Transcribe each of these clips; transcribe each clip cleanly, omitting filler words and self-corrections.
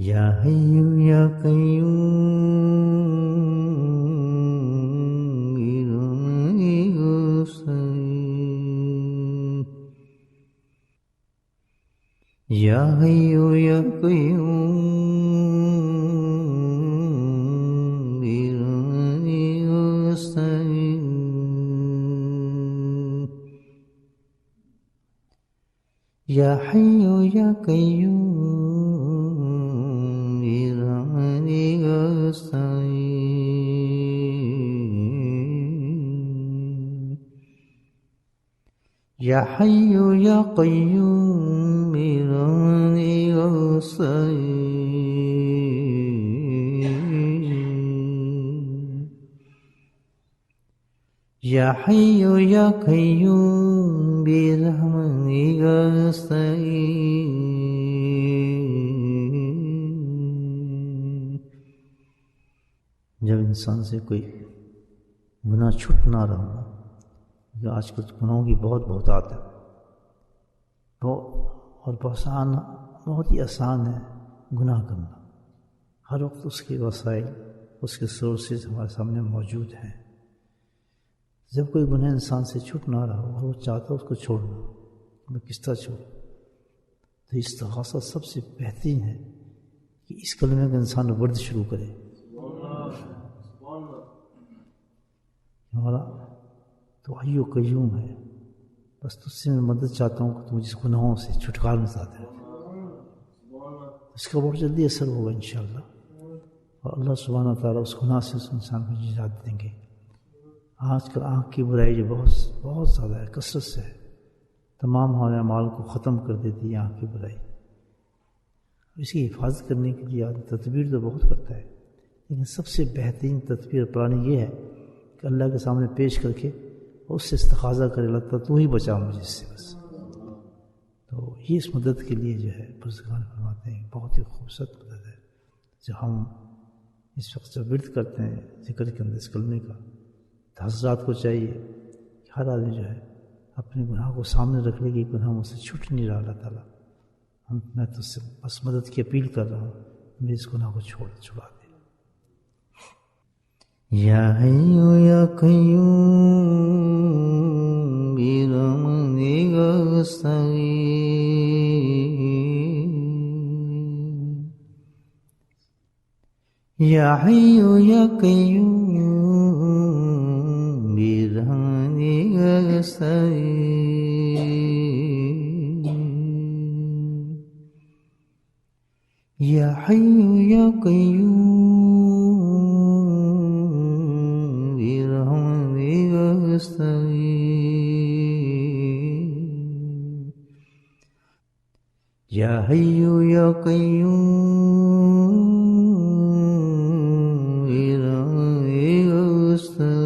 या हय्यु या कय्यूम या हय्यु या या हय्यु या कय्यूम या हय्यु या कय्यूम या हय्यु या कय्यूम बिरहमतिक नस्तईन। जब इंसान से कोई गुनाह छूट ना रहा, आजकल तो गुनाहों की बहुत आदत है, और बहुत ही आसान है गुनाह करना। हर वक्त उसके वसाइल, उसके सोर्सेज हमारे सामने मौजूद हैं। जब कोई गुनाह इंसान से छूट ना रहा और वो चाहता है उसको छोड़ना, मैं किस तरह छोड़ूं? तो इस्तिग़ासा सबसे बेहतरीन है कि इस कलमे का इंसान वर्द शुरू करे। हमारा तो हय्यु कय्यूम है, बस तुझसे मैं मदद चाहता हूँ कि तू मुझे गुनाहों से छुटकारा में साथ रहे। इसका बहुत जल्दी असर होगा इंशाअल्लाह, और अल्लाह सुब्हानहू व तआला उस गुनाह से उस इंसान को निजात देंगे। आजकल आँख की बुराई जो बहुत ज़्यादा है, कसरत से है, तमाम हमारे अमाल को ख़त्म कर देती है आँख की बुराई। इसकी हिफाजत करने के लिए आदमी तदबीर तो बहुत करता है, लेकिन सबसे बेहतरीन तदबीर अपनानी ये है कि अल्लाह के सामने पेश करके उससे इस्तिग़ासा करे, लगता तू ही बचा मुझे इससे बस। तो ये इस मदद के लिए जो है बुज़ुर्गान फरमाते हैं, बहुत ही खूबसूरत मदद है जो हम इस वक्त जब विर्द करते हैं ज़िक्र के अंदर इस कलमे का। तो हज़रात को चाहिए कि हर आदमी जो है अपने गुनाह को सामने रख ले कि गुनाह मुझसे छूट नहीं रहा। अल्लाह ताला, मैं तुझसे बस मदद की अपील कर रहा हूँ, मेरे इस गुनाह को छुड़ा दे। या हय्यु या कय्यूम बिरहमतिक नस्तईन। या हय्यु या कय्यूम बिरहमतिक नस्तईन। या हय्यु या कय्यूम बिरहमतिक नस्तईन। या हय्यु या कय्यूम बिरहमतिक नस्तईन।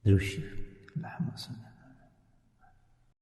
दुरूद शरीफ।